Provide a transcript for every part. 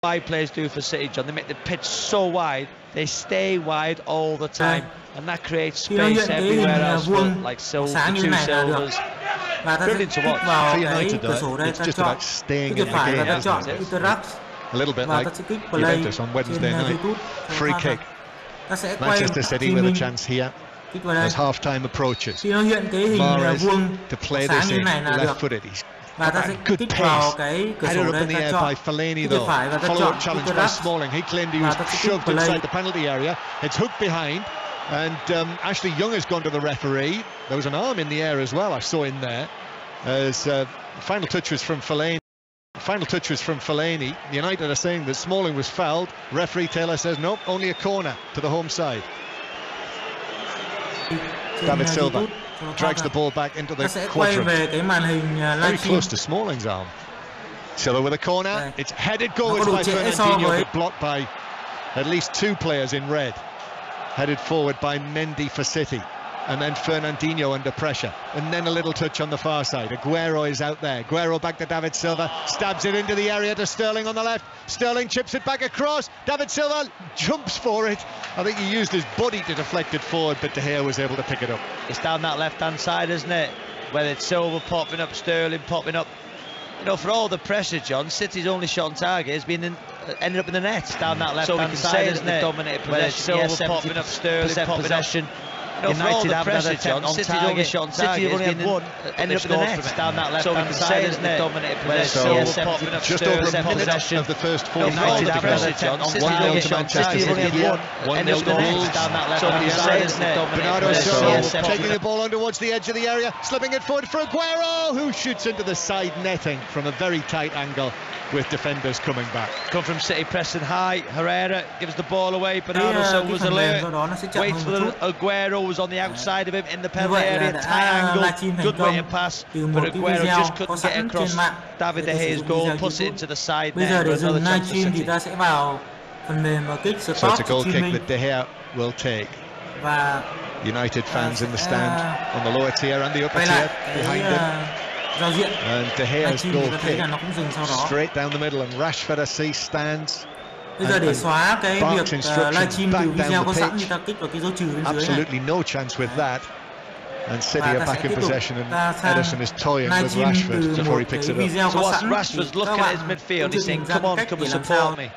wide players do for City, John. They make the pitch so wide, they stay wide all the time, and that creates space everywhere else for like the two Silvers. Brilliant to watch. For United, it's just about staying in the game, isn't it? A little bit like Juventus on Wednesday night. Free kick. Manchester City with a chance here as half-time approaches. Mahrez to play this in, left-footed. He's got good pace. Headed up in the air by Fellaini though. Follow-up challenge by Smalling. He claimed he was shoved inside the penalty area. It's hooked behind, and Ashley Young has gone to the referee. There was an arm in the air as well, I saw in there. As final touch was from Fellaini. United are saying that Smalling was fouled. Referee Taylor says nope, only a corner to the home side. David Silva drags the ball back into the quadrant. Very close to Smalling's arm. Silva with a corner. It's headed goalwards by Fernandinho, but blocked by at least two players in red. Headed forward by Mendy for City. And then Fernandinho under pressure, and then a little touch on the far side. Aguero is out there. Aguero back to David Silva, stabs it into the area to Sterling on the left. Sterling chips it back across. David Silva jumps for it. I think he used his body to deflect it forward, but De Gea was able to pick it up. It's down that left-hand side, isn't it? Whether it's Silva popping up, Sterling popping up. You know, for all the pressure, John, City's only shot on target has been ended up in the net down that left-hand side, isn't it? Dominated possession. Whether it's Silva popping up, Sterling possession. United have had a John. City's only shot on target. City have only had one, ended up in the net down that left-hand side, isn't it? Dominated possession. Just over a minute of the first 4 United have had a John. City's only shot on target. City have only had one, ended up in the net down that left-hand side, isn't it? Bernardo Silva taking the ball on towards the edge of the area, slipping it forward for Aguero, who shoots into the side netting from a very tight angle, with defenders coming back. Come from City pressing high. Herrera gives the ball away. Bernardo Silva was alert. Waits for the Aguero, was on the outside of him in the penalty area. Tight angle. Good way to pass. But Aguero just couldn't get across David De Gea's goal. Puts it into the side net for another chance for City. So it's a goal kick that De Gea will take. United fans in the stand on the lower tier and the upper tier behind them. And De Gea's goal kick straight down the middle, and Rashford I see stands and barks instructions back down the pitch. Absolutely no chance with that. And City are back in possession, and Ederson is toying with Rashford before he picks it up. So what's Rashford's looking at his midfield, he's saying, come on, come and support me.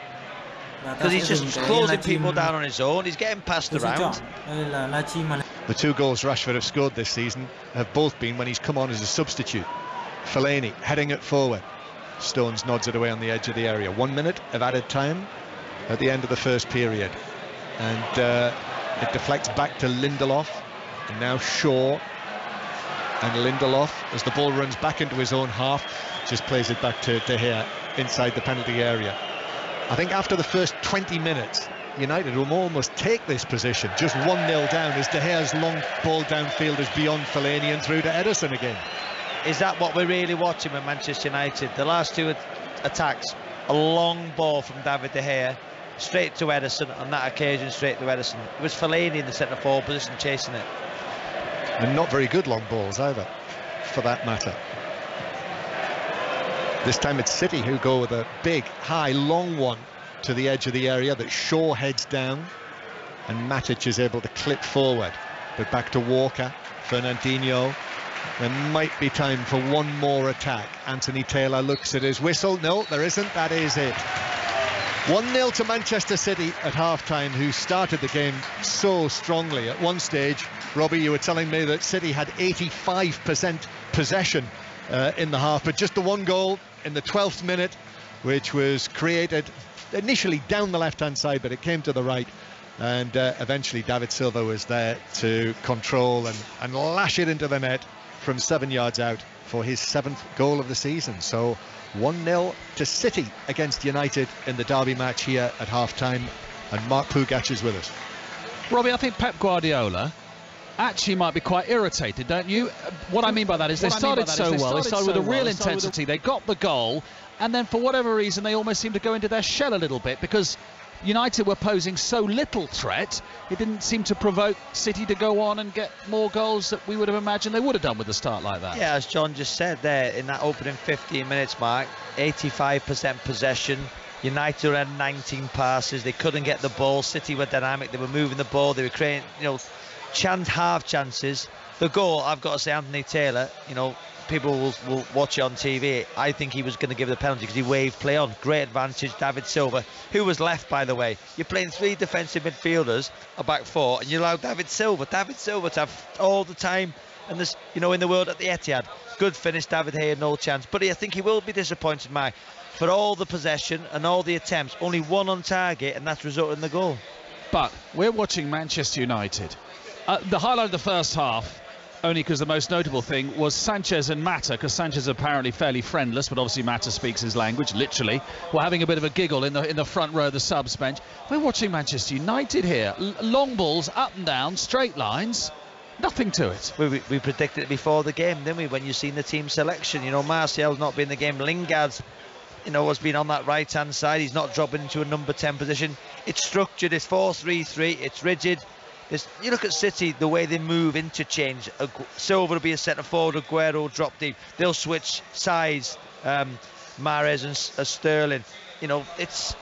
Because he's just closing people down on his own, he's getting passed around. The 2 goals Rashford have scored this season have both been when he's come on as a substitute. Fellaini heading it forward. Stones nods it away on the edge of the area. 1 minute of added time at the end of the first period. And it deflects back to Lindelof. And now Shaw. And Lindelof, as the ball runs back into his own half, just plays it back to De Gea inside the penalty area. I think after the first 20 minutes, United will almost take this position, just 1-0 down, as De Gea's long ball downfield is beyond Fellaini and through to Ederson again. Is that what we're really watching with Manchester United? The last 2 attacks, a long ball from David De Gea, straight to Ederson, on that occasion straight to Ederson. It was Fellaini in the centre-forward position chasing it. And not very good long balls either, for that matter. This time it's City who go with a big, high, long one to the edge of the area that Shaw heads down, and Matic is able to clip forward. But back to Walker, Fernandinho. There might be time for one more attack. Anthony Taylor looks at his whistle. No, there isn't. That is it. 1-0 to Manchester City at half-time, who started the game so strongly. At one stage, Robbie, you were telling me that City had 85% possession in the half, but just the 1 goal in the 12th minute, which was created initially down the left-hand side, but it came to the right. And eventually David Silva was there to control and lash it into the net from 7 yards out for his 7th goal of the season. So 1-0 to City against United in the derby match here at half-time. And Mark Pougatch is with us. Robbie, I think Pep Guardiola actually might be quite irritated, don't you? What I mean by that is they started so well, they started with a real intensity, they got the goal, and then for whatever reason they almost seemed to go into their shell a little bit, because United were posing so little threat, it didn't seem to provoke City to go on and get more goals that we would have imagined they would have done with a start like that. Yeah, as John just said there, in that opening 15 minutes, Mark, 85% possession, United had 19 passes. They couldn't get the ball. City were dynamic. They were moving the ball. They were creating, half chances. The goal, I've got to say, Anthony Taylor, people will watch it on TV. I think he was going to give the penalty because he waved play on. Great advantage. David Silva, who was left, by the way. You're playing 3 defensive midfielders, a back 4, and you allow David Silva to have all the time. And this, in the world at the Etihad. Good finish. David Hay had no chance. But I think he will be disappointed, Mike. For all the possession and all the attempts, only 1 on target, and that's resulted in the goal. But we're watching Manchester United. The highlight of the first half, only because the most notable thing was Sanchez and Mata, because Sanchez is apparently fairly friendless, but obviously Mata speaks his language, literally. We're having a bit of a giggle in the front row of the subs bench. We're watching Manchester United here. Long balls, up and down, straight lines. Nothing to it. We predicted it before the game, didn't we? When you've seen the team selection, Martial's not been in the game. Lingard's, has been on that right-hand side. He's not dropping into a number 10 position. It's structured. It's 4-3-3. It's rigid. You look at City, the way they move, interchange. Silva will be a centre forward. Aguero drop deep. They'll switch sides. Mahrez and Sterling. It's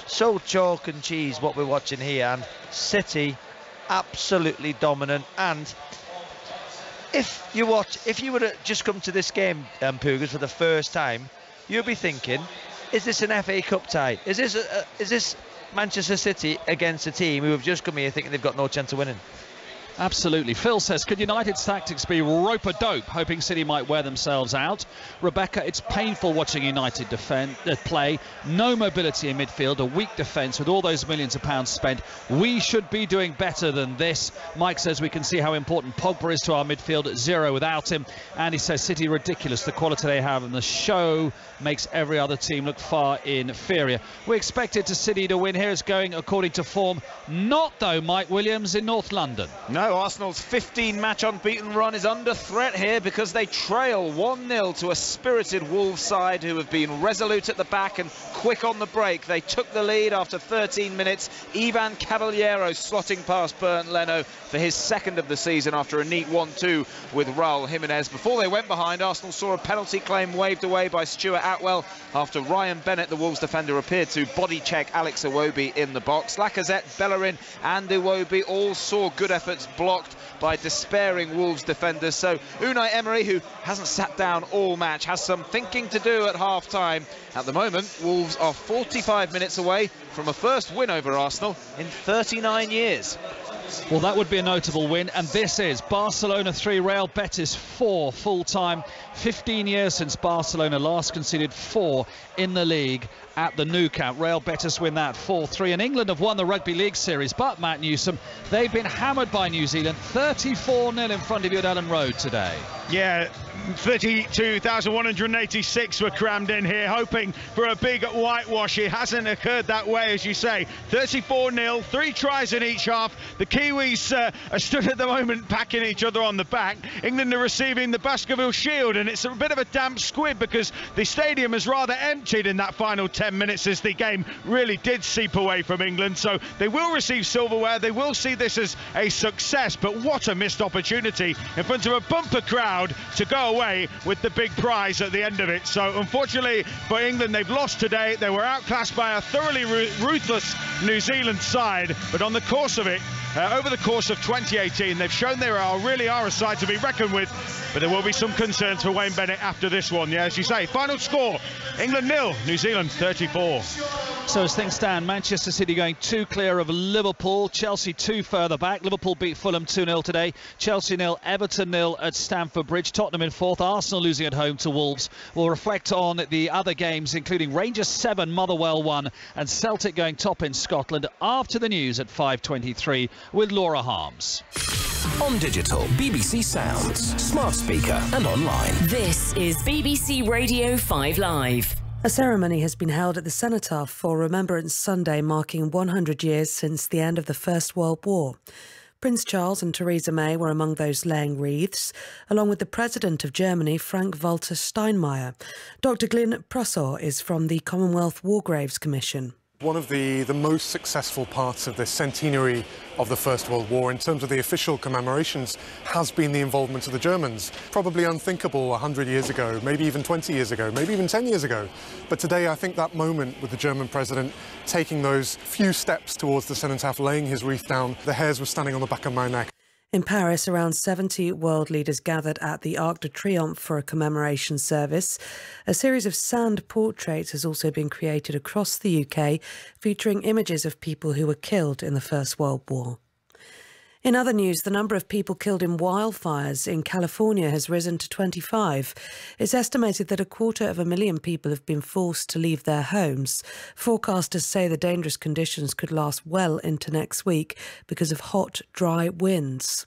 so chalk and cheese what we're watching here. And City, absolutely dominant. And if you were to just come to this game, Pugas, for the first time, you'll be thinking, is this an FA Cup tie? Is this Manchester City against a team who have just come here thinking they've got no chance of winning? Absolutely. Phil says, could United's tactics be rope-a-dope, hoping City might wear themselves out? Rebecca, it's painful watching United play. No mobility in midfield, a weak defence with all those millions of pounds spent. We should be doing better than this. Mike says we can see how important Pogba is to our midfield at 0 without him. And he says City ridiculous, the quality they have, and the show makes every other team look far inferior. We expected City to win here. It's going according to form. Not, though, Mike Williams in North London. No, Arsenal's 15-match unbeaten run is under threat here because they trail 1-0 to a spirited Wolves side who have been resolute at the back and quick on the break. They took the lead after 13 minutes. Ivan Caballero slotting past Bernd Leno for his second of the season after a neat 1-2 with Raul Jimenez. Before they went behind, Arsenal saw a penalty claim waved away by Stuart Atwell after Ryan Bennett, the Wolves defender, appeared to body check Alex Iwobi in the box. Lacazette, Bellerin and Iwobi all saw good efforts blocked by despairing Wolves defenders. So Unai Emery, who hasn't sat down all match, has some thinking to do at half-time. At the moment, Wolves are 45 minutes away from a first win over Arsenal in 39 years. Well, that would be a notable win, and this is Barcelona 3, Real Betis 4 full-time. 15 years since Barcelona last conceded 4 in the league at the Nou Camp. Real Betis win that 4-3, and England have won the Rugby League Series, but Matt Newsom, they've been hammered by New Zealand 34-0 in front of you at Ellen Road today. Yeah, 32,186 were crammed in here, hoping for a big whitewash. It hasn't occurred that way, as you say. 34-0, 3 tries in each half. The Kiwis are stood at the moment packing each other on the back. England are receiving the Baskerville Shield, and it's a bit of a damp squib because the stadium is rather emptied in that final 10 minutes as the game really did seep away from England. So they will receive silverware. They will see this as a success, but what a missed opportunity in front of a bumper crowd to go away with the big prize at the end of it. So unfortunately for England, they've lost today. They were outclassed by a thoroughly ruthless New Zealand side, but on the course of it, over the course of 2018, they've shown they really are a side to be reckoned with, but there will be some concerns for Wayne Bennett after this one. Yeah, as you say, final score, England 0, New Zealand 34. So as things stand, Manchester City going 2 clear of Liverpool, Chelsea 2 further back. Liverpool beat Fulham 2-0 today, Chelsea 0, Everton 0 at Stamford Bridge, Tottenham in 4th, Arsenal losing at home to Wolves. We'll reflect on the other games, including Rangers 7, Motherwell 1 and Celtic going top in Scotland after the news at 5:23 with Laura Harms. On digital, BBC Sounds, smart speaker and online. This is BBC Radio 5 Live. A ceremony has been held at the Cenotaph for Remembrance Sunday, marking 100 years since the end of the First World War. Prince Charles and Theresa May were among those laying wreaths, along with the President of Germany, Frank-Walter Steinmeier. Dr. Glyn Prosor is from the Commonwealth War Graves Commission. One of the most successful parts of the centenary of the First World War in terms of the official commemorations has been the involvement of the Germans. Probably unthinkable 100 years ago, maybe even 20 years ago, maybe even 10 years ago. But today I think that moment with the German president taking those few steps towards the cenotaph, laying his wreath down, the hairs were standing on the back of my neck. In Paris, around 70 world leaders gathered at the Arc de Triomphe for a commemoration service. A series of sand portraits has also been created across the UK, featuring images of people who were killed in the First World War. In other news, the number of people killed in wildfires in California has risen to 25. It's estimated that 250,000 people have been forced to leave their homes. Forecasters say the dangerous conditions could last well into next week because of hot, dry winds.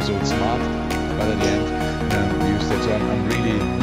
so it's smart, but at the end we used it. So I'm really.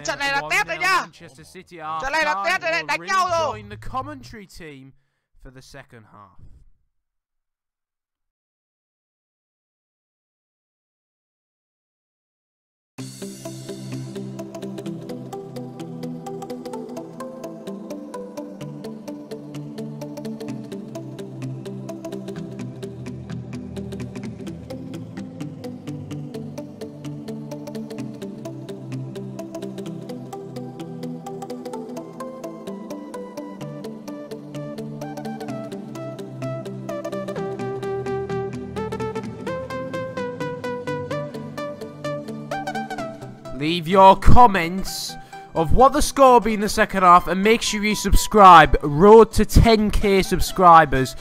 trận này là test rồi nha. Trận này là test rồi đấy, đánh nhau rồi. The commentary team for the second half. Leave your comments of what the score will be in the second half, and make sure you subscribe. Road to 10k subscribers.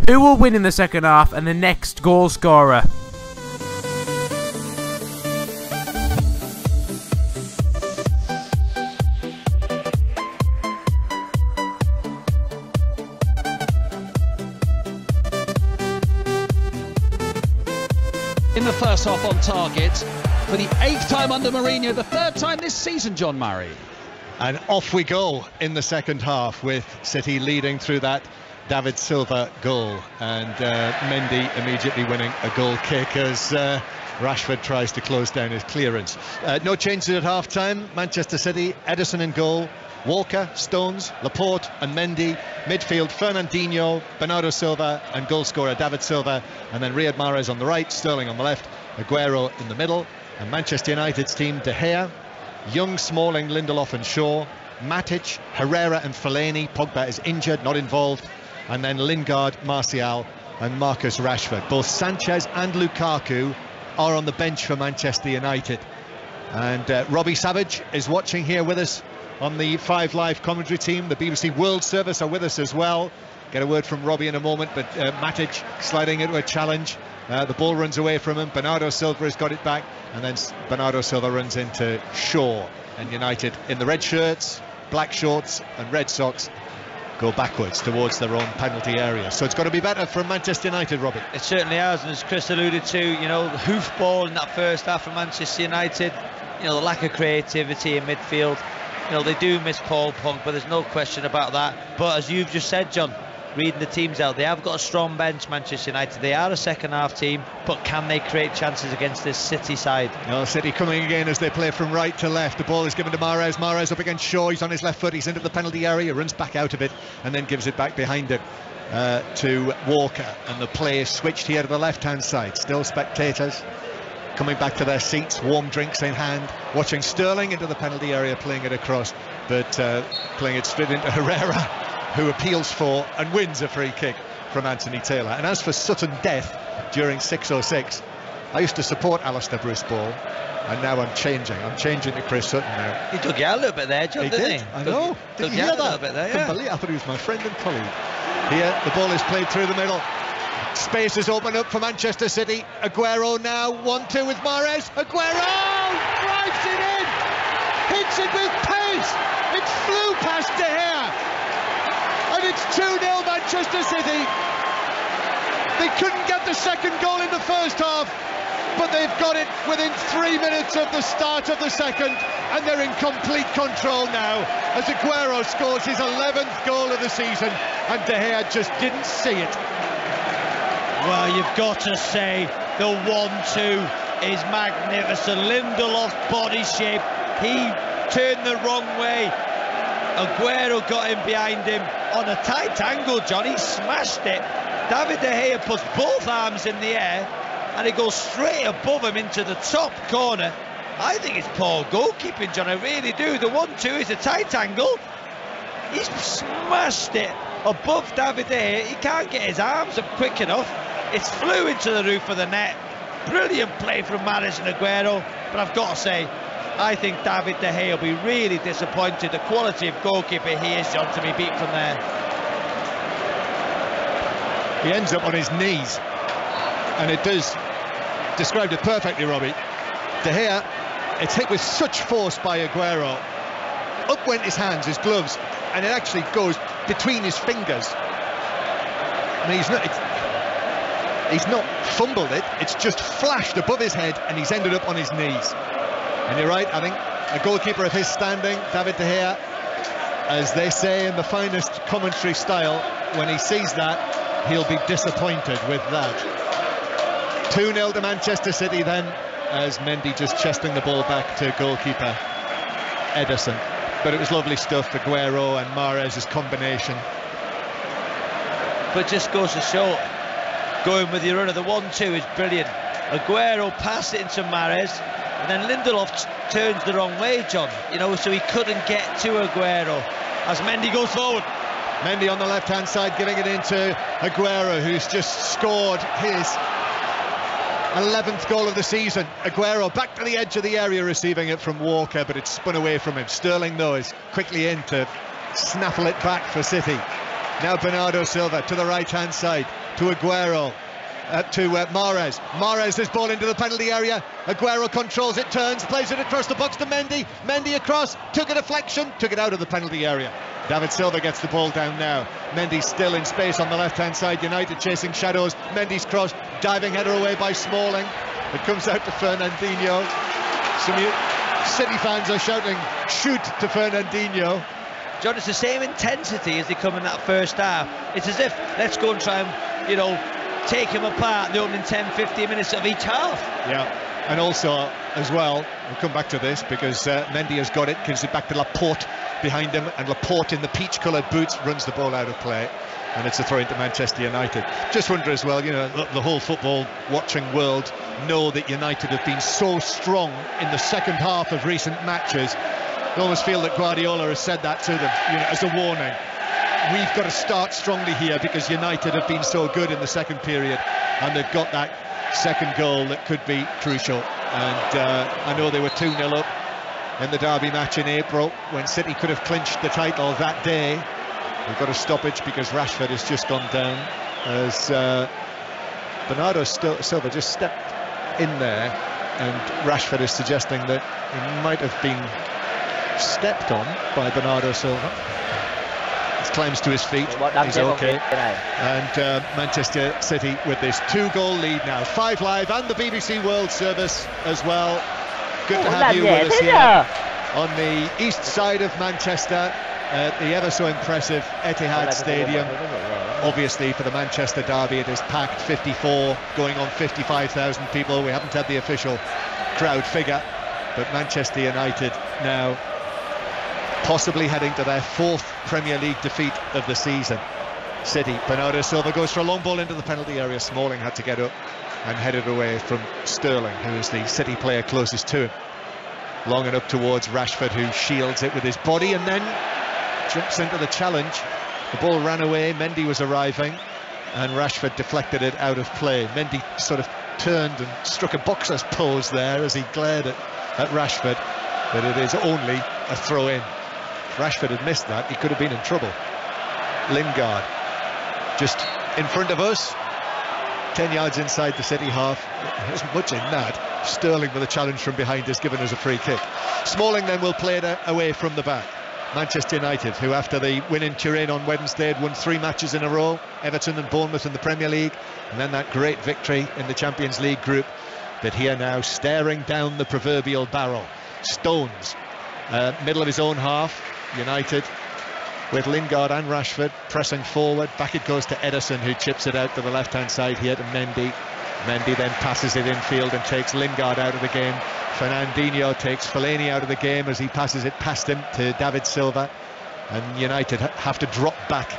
Who will win in the second half and the next goal scorer? In the first half on target for the 8th time under Mourinho, the 3rd time this season, John Murray. And off we go in the second half, with City leading through that David Silva goal, and Mendy immediately winning a goal kick as Rashford tries to close down his clearance. No changes at half-time. Manchester City, Ederson in goal, Walker, Stones, Laporte and Mendy. Midfield, Fernandinho, Bernardo Silva and goalscorer David Silva, and then Riyad Mahrez on the right, Sterling on the left, Aguero in the middle. And Manchester United's team: De Gea, Young, Smalling, Lindelof and Shaw, Matic, Herrera and Fellaini. Pogba is injured, not involved. And then Lingard, Martial and Marcus Rashford. Both Sanchez and Lukaku are on the bench for Manchester United. And Robbie Savage is watching here with us on the 5 Live commentary team. The BBC World Service are with us as well. Get a word from Robbie in a moment, but Matic sliding into a challenge. The ball runs away from him. Bernardo Silva has got it back, and then Bernardo Silva runs into Shaw. And United, in the red shirts, black shorts and red socks, go backwards towards their own penalty area. So it's got to be better from Manchester United, Robbie. It certainly has, and as Chris alluded to, you know, the hoofball in that first half from Manchester United, you know, the lack of creativity in midfield. You know, they do miss Paul Pogba, but there's no question about that. But as you've just said, John, reading the teams out, they have got a strong bench, Manchester United. They are a second half team, but can they create chances against this City side? No, City coming again as they play from right to left. The ball is given to Mahrez. Mahrez up against Shaw. He's on his left foot. He's into the penalty area, runs back out of it, and then gives it back behind him to Walker. And the play is switched here to the left-hand side. Still spectators coming back to their seats, warm drinks in hand, watching Sterling into the penalty area, playing it across, but playing it straight into Herrera, who appeals for and wins a free kick from Anthony Taylor. And as for sudden death during 6:06, I used to support Alistair Bruce Ball, and now I'm changing to Chris Sutton now. He took you out a little bit there, John, didn't he? I know. Did you hear that? A little bit there, yeah. I thought he was my friend and colleague. Here, the ball is played through the middle. Space is opened up for Manchester City. Aguero now, 1-2 with Mahrez. Aguero drives it in, hits it with pace. It flew past De Gea, and it's 2-0 Manchester City. They couldn't get the second goal in the first half, but they've got it within 3 minutes of the start of the second, and they're in complete control now as Aguero scores his 11th goal of the season, and De Gea just didn't see it. Well, you've got to say the 1-2 is magnificent. Lindelof's body shape, he turned the wrong way. Aguero got in behind him on a tight angle, John. He smashed it. David De Gea puts both arms in the air and it goes straight above him into the top corner. I think it's poor goalkeeping, John, I really do. The 1-2 is a tight angle. He's smashed it above David De Gea. He can't get his arms up quick enough. It's flew into the roof of the net. Brilliant play from Mahrez and Aguero, but I've got to say, I think David De Gea will be really disappointed. The quality of goalkeeper he is, John, to be beat from there. He ends up on his knees, and it does describe it perfectly, Robbie. De Gea, it's hit with such force by Aguero. Up went his hands, his gloves, and it actually goes between his fingers. And he's not fumbled it, it's just flashed above his head, and he's ended up on his knees. And you're right, I think a goalkeeper of his standing, David De Gea, as they say in the finest commentary style, when he sees that, he'll be disappointed with that. 2-0 to Manchester City then, as Mendy just chesting the ball back to goalkeeper Ederson. But it was lovely stuff, Aguero and Mahrez's combination. But just goes to show, going with your runner, the 1-2 is brilliant. Aguero passed it into Mahrez, and then Lindelof turns the wrong way, John, you know, so he couldn't get to Aguero as Mendy goes forward. Mendy on the left-hand side giving it into Aguero, who's just scored his 11th goal of the season. Aguero back to the edge of the area receiving it from Walker, but it's spun away from him. Sterling, though, is quickly in to snaffle it back for City. Now Bernardo Silva to the right-hand side, to Aguero, to Mahrez. Mahrez, this ball into the penalty area. Aguero controls it, turns, plays it across the box to Mendy. Mendy across, took a deflection, took it out of the penalty area. David Silva gets the ball down now. Mendy still in space on the left-hand side. United chasing shadows. Mendy's cross, diving header away by Smalling. It comes out to Fernandinho. Some City fans are shouting, shoot to Fernandinho. John, it's the same intensity as they come in that first half. It's as if, let's go and try and, you know, take him apart in the opening 10-15 minutes of each half. Yeah, and also as well, we'll come back to this because Mendy has got it, gives it back to Laporte behind him, and Laporte in the peach-coloured boots runs the ball out of play, and it's a throw into Manchester United. Just wonder as well, you know, the whole football watching world know that United have been so strong in the second half of recent matches. I almost feel that Guardiola has said that to them, you know, as a warning. we've got to start strongly here because United have been so good in the second period, and they've got that second goal that could be crucial. And I know they were 2-0 up in the Derby match in April when City could have clinched the title that day. We've got a stoppage because Rashford has just gone down as Bernardo Silva just stepped in there, and Rashford is suggesting that he might have been stepped on by Bernardo Silva. He climbs to his feet, he's okay. And Manchester City with this 2-goal lead now. 5 Live and the BBC World Service as well. Good to have you with us here on the east side of Manchester at the ever so impressive Etihad Stadium. Obviously for the Manchester derby it is packed, 54 going on 55,000 people. We haven't had the official crowd figure, but Manchester United now possibly heading to their 4th Premier League defeat of the season. City, Bernardo Silva goes for a long ball into the penalty area. Smalling had to get up and head it away from Sterling, who is the City player closest to him. Long and up towards Rashford, who shields it with his body and then jumps into the challenge. The ball ran away, Mendy was arriving, and Rashford deflected it out of play. Mendy sort of turned and struck a boxer's pose there as he glared at Rashford, but it is only a throw-in. If Rashford had missed that, he could have been in trouble. Lingard, just in front of us, 10 yards inside the City half. There isn't much in that. Sterling with a challenge from behind has given us a free kick. Smalling then will play it away from the back. Manchester United, who after the win in Turin on Wednesday had won 3 matches in a row, Everton and Bournemouth in the Premier League, and then that great victory in the Champions League group, but here now staring down the proverbial barrel. Stones, middle of his own half, United with Lingard and Rashford pressing forward. Back it goes to Ederson, who chips it out to the left hand side here to Mendy. Mendy then passes it infield and takes Lingard out of the game. Fernandinho takes Fellaini out of the game as he passes it past him to David Silva, and United have to drop back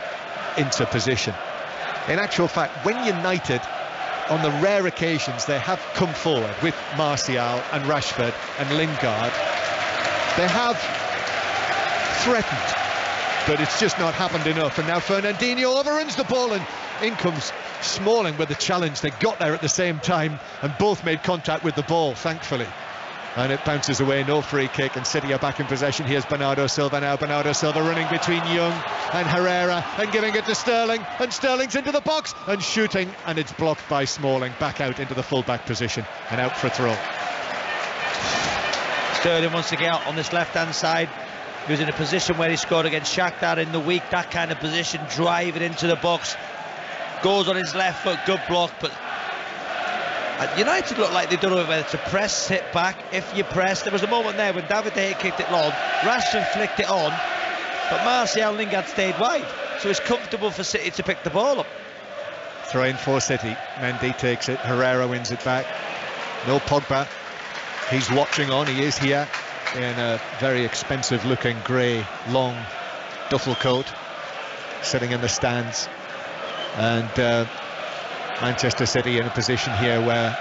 into position. In actual fact, when United, on the rare occasions they have come forward with Martial and Rashford and Lingard, they have threatened, but it's just not happened enough. And now Fernandinho overruns the ball, and in comes Smalling with the challenge. They got there at the same time and both made contact with the ball, thankfully, and it bounces away. No free kick, and City are back in possession. Here's Bernardo Silva now. Bernardo Silva running between Young and Herrera and giving it to Sterling, and Sterling's into the box and shooting, and it's blocked by Smalling. Back out into the full-back position and out for a throw. Sterling wants to get out on this left-hand side. He was in a position where he scored against Shakhtar in the week, that kind of position, driving into the box, goes on his left foot, good block. But United look like they don't know whether to press, sit back. If you press, there was a moment there when David De Gea kicked it long, Rashford flicked it on, but Martial and Lingard stayed wide, so it's comfortable for City to pick the ball up. Throw in for City. Mendy takes it, Herrera wins it back. No Pogba, he's watching on. He is here in a very expensive looking grey long duffel coat, sitting in the stands. And Manchester City in a position here where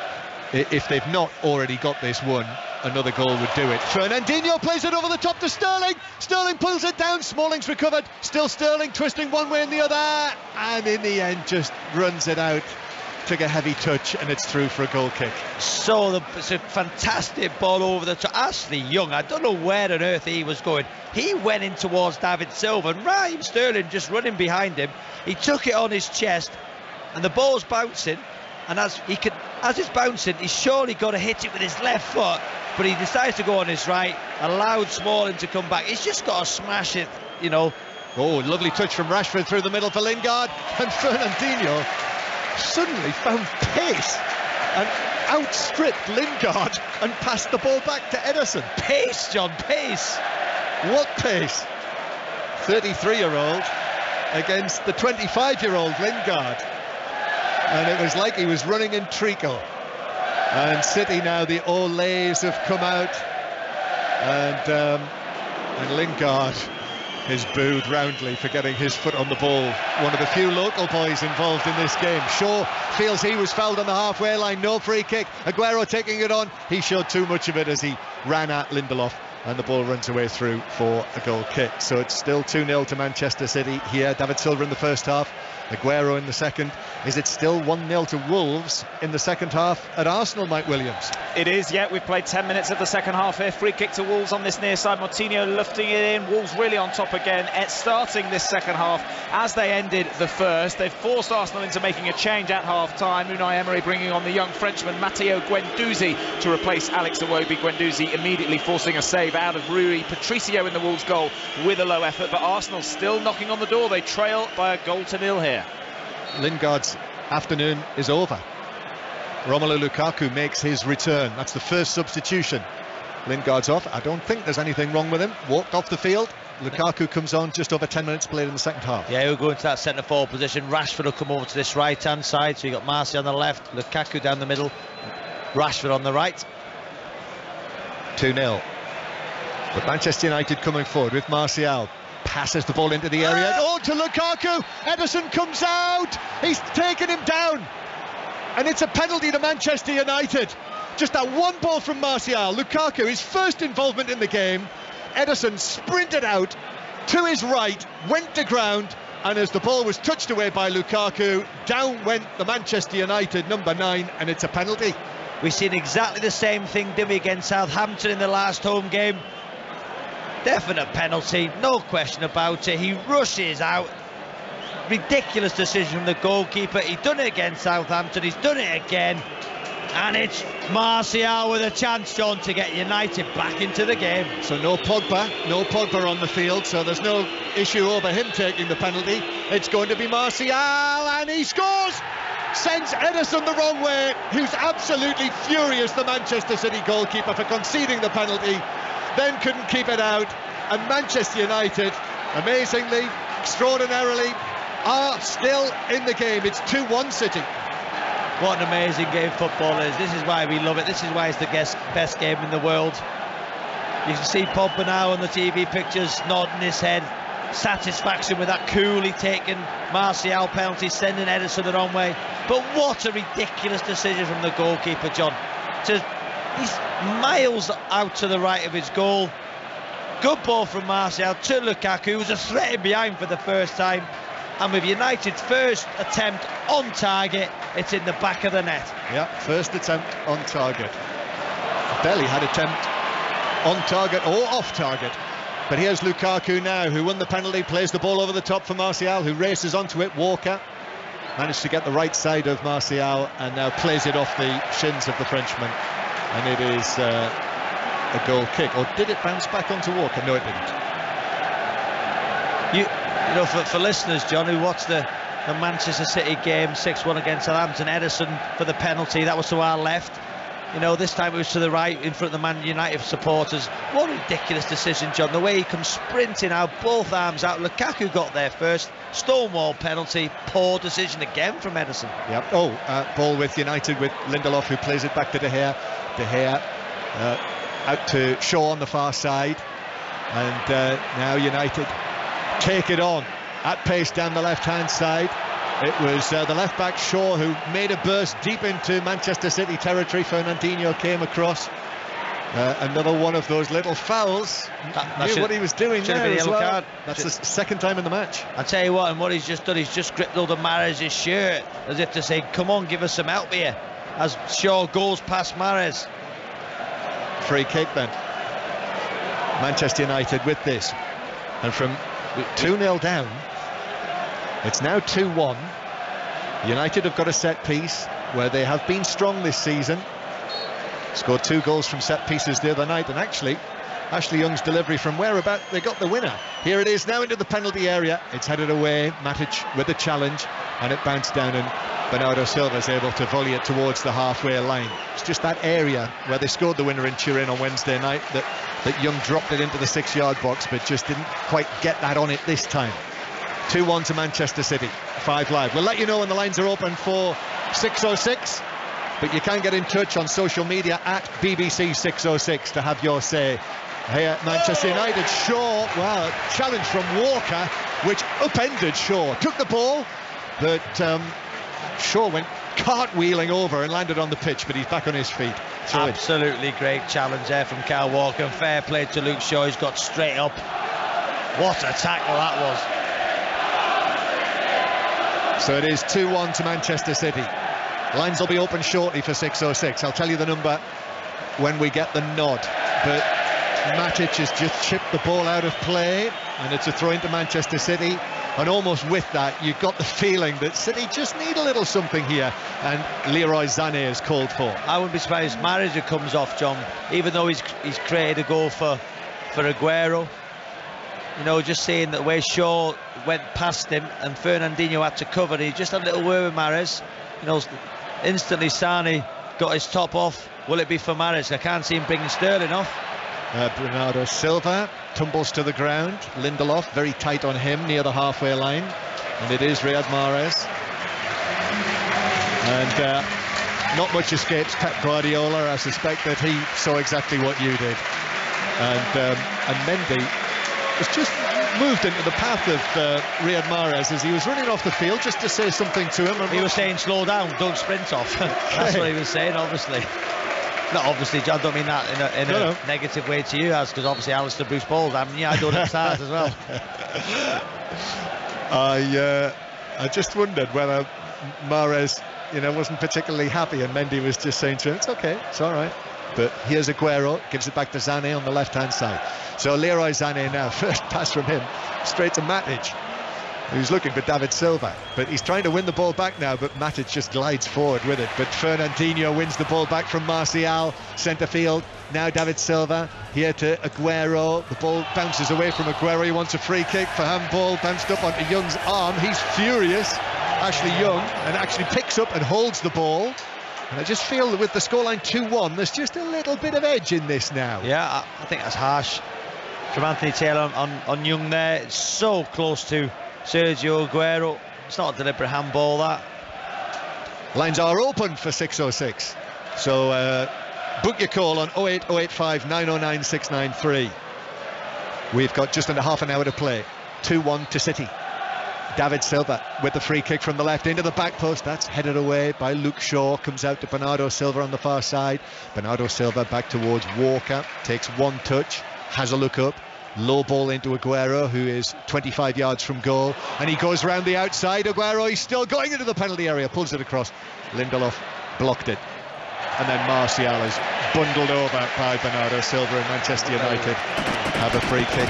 if they've not already got this one, another goal would do it. Fernandinho plays it over the top to Sterling. Sterling pulls it down. Smalling's recovered. Still Sterling twisting one way and the other, and in the end just runs it out. Took a heavy touch and it's through for a goal kick. So it's a fantastic ball over the top. Ashley Young, I don't know where on earth he was going. He went in towards David Silva, and Raheem Sterling just running behind him. He took it on his chest, and the ball's bouncing, and as it's bouncing, he's surely got to hit it with his left foot, but he decides to go on his right, allowed Smalling to come back. He's just got to smash it, you know. Oh, lovely touch from Rashford through the middle for Lingard, and Fernandinho suddenly found pace and outstripped Lingard and passed the ball back to Ederson. Pace, John, pace. What pace? 33-year-old against the 25-year-old Lingard, and it was like he was running in treacle. And City now, the Olays have come out, and Lingard is booed roundly for getting his foot on the ball. One of the few local boys involved in this game. Shaw feels he was fouled on the halfway line. No free kick. Aguero taking it on. He showed too much of it as he ran at Lindelof and the ball runs away through for a goal kick. So it's still 2-0 to Manchester City here. David Silva in the first half, Aguero in the second. Is it still 1-0 to Wolves in the second half at Arsenal, Mike Williams? It is, yeah. We've played 10 minutes of the second half here. Free kick to Wolves on this near side. Moutinho lifting it in. Wolves really on top again. Starting this second half as they ended the first. They've forced Arsenal into making a change at half-time. Unai Emery bringing on the young Frenchman Matteo Guendouzi to replace Alex Iwobi. Guendouzi immediately forcing a save out of Rui Patricio in the Wolves goal with a low effort. But Arsenal still knocking on the door. They trail by 1-0 here. Lingard's afternoon is over. Romelu Lukaku makes his return. That's the first substitution. Lingard's off. I don't think there's anything wrong with him. Walked off the field. Lukaku comes on just over 10 minutes played in the second half. Yeah, he'll go into that centre-forward position. Rashford will come over to this right-hand side. So you've got Martial on the left, Lukaku down the middle, Rashford on the right. 2-0. But Manchester United coming forward with Martial. Passes the ball into the area. Oh, to Lukaku. Ederson comes out. He's taken him down. And it's a penalty to Manchester United. Just that one ball from Martial. Lukaku, his first involvement in the game. Ederson sprinted out to his right, went to ground, and as the ball was touched away by Lukaku, down went the Manchester United number 9, and it's a penalty. We've seen exactly the same thing, didn't we, against Southampton in the last home game. Definite penalty, no question about it. He rushes out. Ridiculous decision from the goalkeeper. He's done it against Southampton, he's done it again. And it's Martial with a chance, John, to get United back into the game. So no Pogba on the field, so there's no issue over him taking the penalty. It's going to be Martial, and he scores! Sends Ederson the wrong way, who's absolutely furious, the Manchester City goalkeeper, for conceding the penalty, then couldn't keep it out. And Manchester United, amazingly, extraordinarily, are still in the game. It's 2-1 City. What an amazing game football is. This is why we love it. This is why it's the best game in the world. You can see Pogba now on the TV pictures nodding his head. Satisfaction with that coolly taken Martial penalty, sending Ederson the wrong way. But what a ridiculous decision from the goalkeeper, John. He's miles out to the right of his goal. Good ball from Martial to Lukaku, who's a threat in behind for the first time. And with United's first attempt on target, it's in the back of the net. Yeah, first attempt on target. Barely had attempt on target or off target. But here's Lukaku now, who won the penalty, plays the ball over the top for Martial, who races onto it. Walker managed to get the right side of Martial and now plays it off the shins of the Frenchman. And it is a goal kick. Or did it bounce back onto Walker? No, it didn't. You know, for listeners, John, who watched the Manchester City game 6-1 against Southampton, Ederson for the penalty, that was to our left. You know, this time it was to the right in front of the Man United supporters. What a ridiculous decision, John. The way he comes sprinting out, both arms out. Lukaku got there first. Stonewall penalty. Poor decision again from Ederson. Yep. Ball with United with Lindelof, who plays it back to De Gea. De Gea out to Shaw on the far side. And now United take it on at pace down the left-hand side. It was the left-back Shaw who made a burst deep into Manchester City territory. Fernandinho came across. Another one of those little fouls. Knew what he was doing there as well. Card. That's the second time in the match. I tell you what, and what he's just done, he's just gripped hold of Mahrez's shirt as if to say, come on, give us some help here, as Shaw goes past Mahrez. Free kick then. Manchester United with this. And from 2-0 down, it's now 2-1. United have got a set piece where they have been strong this season. Scored 2 goals from set pieces the other night, and actually Ashley Young's delivery from whereabout they got the winner. Here it is now into the penalty area. It's headed away. Matic with the challenge, and it bounced down, and Bernardo Silva is able to volley it towards the halfway line. It's just that area where they scored the winner in Turin on Wednesday night that Young dropped it into the 6-yard box, but just didn't quite get that on it this time. 2-1 to Manchester City. 5 Live. We'll let you know when the lines are open for 606, but you can get in touch on social media at BBC 606 to have your say. Here Manchester United. Shaw, well, challenge from Walker, which upended Shaw. Took the ball, but Shaw went cartwheeling over and landed on the pitch, but he's back on his feet. Absolutely great challenge there from Kyle Walker. Fair play to Luke Shaw. He's got straight up. What a tackle that was. So it is 2-1 to Manchester City. Lines will be open shortly for 6:06. I'll tell you the number when we get the nod. But Matic has just chipped the ball out of play, and it's a throw into Manchester City. And almost with that, you've got the feeling that City just need a little something here, and Leroy Sané is called for. I wouldn't be surprised if Mahrez comes off, John, even though he's created a goal for Aguero. You know, just seeing the way Shaw went past him and Fernandinho had to cover, he just had a little word with Mahrez. You know, instantly Sané got his top off. Will it be for Mahrez? I can't see him bringing Sterling off. Bernardo Silva tumbles to the ground. Lindelof very tight on him near the halfway line, and it is Riyad Mahrez. And not much escapes Pep Guardiola. I suspect that he saw exactly what you did. And Mendy was just moved into the path of Riyad Mahrez as he was running off the field, just to say something to him. He was saying, slow down, don't sprint off. That's what he was saying, obviously. Not obviously, John, I don't mean that in a negative way to you, because obviously Alistair Bruce Bowles, I mean, yeah, I do it at stars as well. I just wondered whether Mahrez, you know, wasn't particularly happy, and Mendy was just saying to him, it's okay, it's all right. But here's Aguero, gives it back to Sané on the left-hand side. So Leroy Sané now, first pass from him, straight to Matic, who's looking for David Silva, but he's trying to win the ball back now, but Matic just glides forward with it. But Fernandinho wins the ball back from Martial, centre field. Now David Silva here to Aguero. The ball bounces away from Aguero. He wants a free kick for handball, bounced up onto Young's arm. He's furious, Ashley Young, and actually picks up and holds the ball. And I just feel that with the scoreline 2-1, there's just a little bit of edge in this now. Yeah, I think that's harsh from Anthony Taylor on Young there. It's so close to Sergio Aguero. It's not a deliberate handball, that. Lines are open for 6:06. So book your call on 08085 909 693. We've got just under half an hour to play. 2-1 to City. David Silva with the free kick from the left into the back post. That's headed away by Luke Shaw. Comes out to Bernardo Silva on the far side. Bernardo Silva back towards Walker. Takes one touch. Has a look up. Low ball into Aguero, who is 25 yards from goal, and he goes round the outside. Aguero, he's still going into the penalty area, pulls it across. Lindelof blocked it, and then Martial is bundled over by Bernardo Silva, and Manchester United have a free kick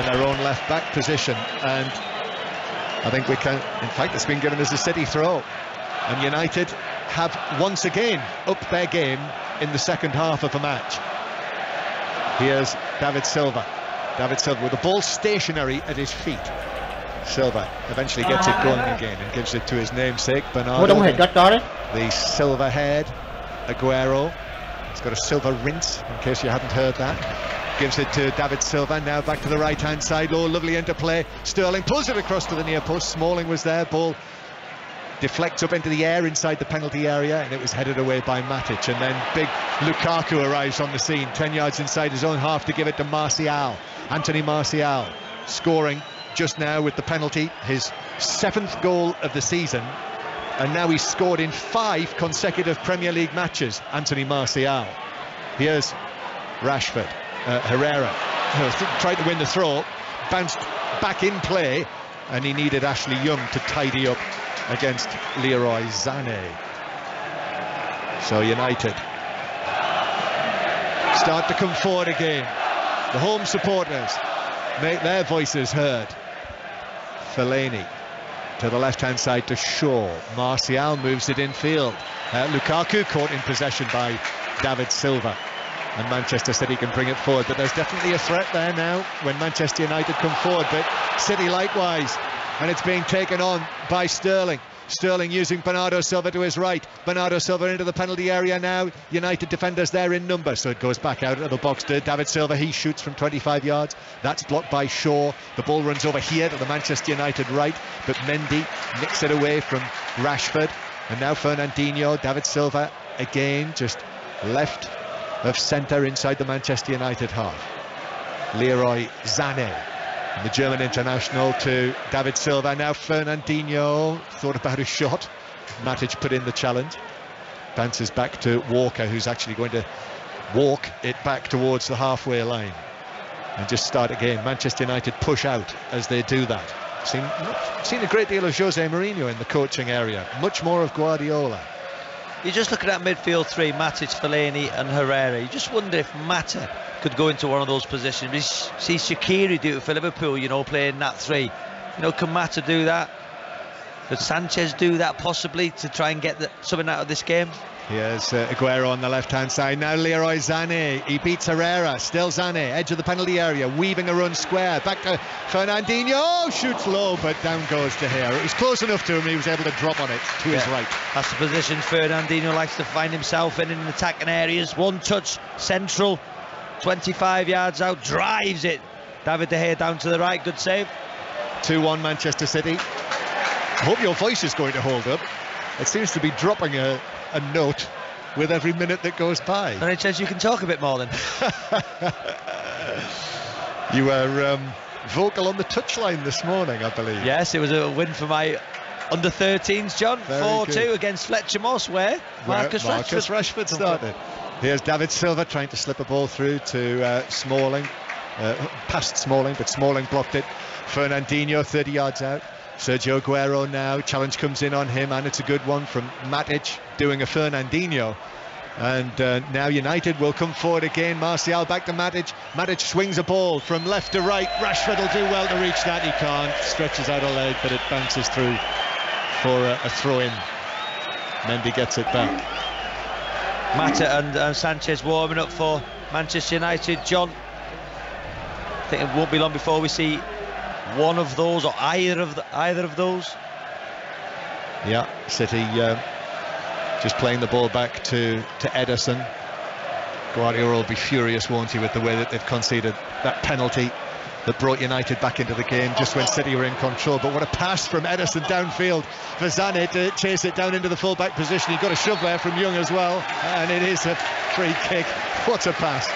in their own left back position. And I think we can, in fact, it's been given as a City throw, and United have once again upped their game in the second half of a match. Here's David Silva. David Silva with the ball stationary at his feet. Silva eventually gets it going again and gives it to his namesake, Bernardo. The silver head, Aguero. He's got a silver rinse, in case you hadn't heard that. Gives it to David Silva, now back to the right-hand side. Oh, lovely interplay. Sterling pulls it across to the near post. Smalling was there. Ball deflects up into the air inside the penalty area, and it was headed away by Matic. And then big Lukaku arrives on the scene, 10 yards inside his own half to give it to Martial. Anthony Martial scoring just now with the penalty, his 7th goal of the season, and now he's scored in 5 consecutive Premier League matches. Anthony Martial. Here's Rashford. Herrera tried to win the throw, bounced back in play, and he needed Ashley Young to tidy up against Leroy Sané. So United start to come forward again. The home supporters make their voices heard. Fellaini to the left-hand side to Shaw. Martial moves it infield. Lukaku caught in possession by David Silva, and Manchester City can bring it forward. But there's definitely a threat there now when Manchester United come forward, but City likewise, and it's being taken on by Sterling. Sterling using Bernardo Silva to his right. Bernardo Silva into the penalty area now. United defenders there in number, so it goes back out of the box to David Silva. He shoots from 25 yards. That's blocked by Shaw. The ball runs over here to the Manchester United right, but Mendy nicks it away from Rashford. And now Fernandinho. David Silva again just left of centre inside the Manchester United half. Leroy Sané, the German international, to David Silva. Now Fernandinho thought about a shot, Matic put in the challenge. Bounces back to Walker, who's actually going to walk it back towards the halfway line and just start again. Manchester United push out as they do that. Seen a great deal of Jose Mourinho in the coaching area, much more of Guardiola. You just look at that midfield three, Matic, Fellaini and Herrera. You just wonder if Mata could go into one of those positions. We see Shaqiri do it for Liverpool, you know, playing that three. You know, can Mata do that? Could Sanchez do that possibly to try and get something out of this game? Here's Aguero on the left-hand side. Now Leroy Sané. He beats Herrera. Still Sané, edge of the penalty area, weaving a run square. Back to Fernandinho. Oh, shoots low, but down goes De Gea. It was close enough to him. He was able to drop on it to his right. That's the position Fernandinho likes to find himself in attacking areas. One touch, central, 25 yards out, drives it. David De Gea down to the right. Good save. 2-1 Manchester City. I hope your voice is going to hold up. It seems to be dropping a note with every minute that goes by. And it says you can talk a bit more then. You were vocal on the touchline this morning, I believe. Yes, it was a win for my under-13s, John. 4-2 against Fletcher Moss, where Marcus Rashford started. Here's David Silva trying to slip a ball through to Smalling. Past Smalling, but Smalling blocked it. Fernandinho 30 yards out. Sergio Aguero now, challenge comes in on him, and it's a good one from Matic doing a Fernandinho. And now United will come forward again. Martial back to Matic. Matic swings a ball from left to right. Rashford will do well to reach that. He can't. Stretches out a leg, but it bounces through for a throw-in. Mendy gets it back. Mata and Sanchez warming up for Manchester United. John, I think it won't be long before we see one of those or either of those. Yeah, City just playing the ball back to Ederson. Guardiola will be furious, won't he, with the way that they've conceded that penalty that brought United back into the game just when City were in control. But what a pass from Ederson downfield for Sané to chase it down into the full-back position. He got a shove there from Young as well, and it is a free kick. What a pass.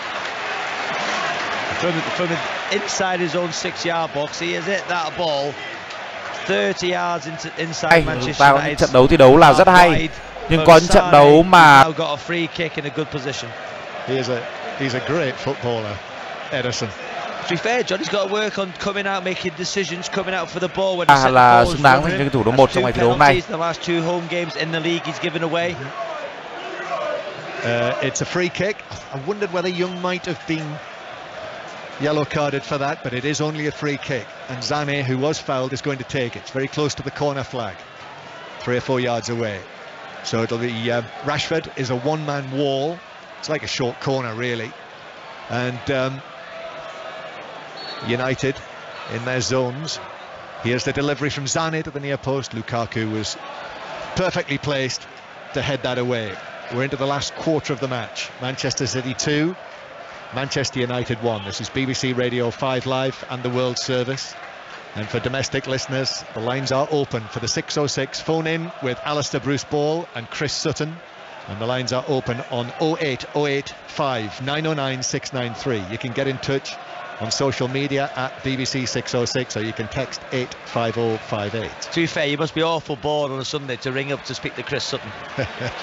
From inside his own 6-yard box, he has hit that ball 30 yards inside Manchester United. Trận đấu thi đấu là rất hay, nhưng có những trận đấu mà now got a free kick in a good position. He's a great footballer, Ederson. To be fair, John, he's got to work on coming out, making decisions, coming out for the ball when he's là xứng đáng thành cái thủ số 1 trong ngày thi đấu hôm nay. The last 2 home games in the league he's given away. It's a free kick. I wondered whether Young might have been yellow carded for that, but it is only a free kick, and Sané, who was fouled, is going to take it. It's very close to the corner flag, 3 or 4 yards away. So it'll be Rashford is a one-man wall. It's like a short corner really, and United in their zones. Here's the delivery from Sané to the near post. Lukaku was perfectly placed to head that away. We're into the last quarter of the match. Manchester City 2, Manchester United 1. This is BBC Radio 5 Live and the World Service. And for domestic listeners, the lines are open for the 606. Phone in with Alistair Bruce Ball and Chris Sutton. And the lines are open on 08085 909 693. You can get in touch on social media at BBC 606, or you can text 85058. To be fair, you must be awful bored on a Sunday to ring up to speak to Chris Sutton.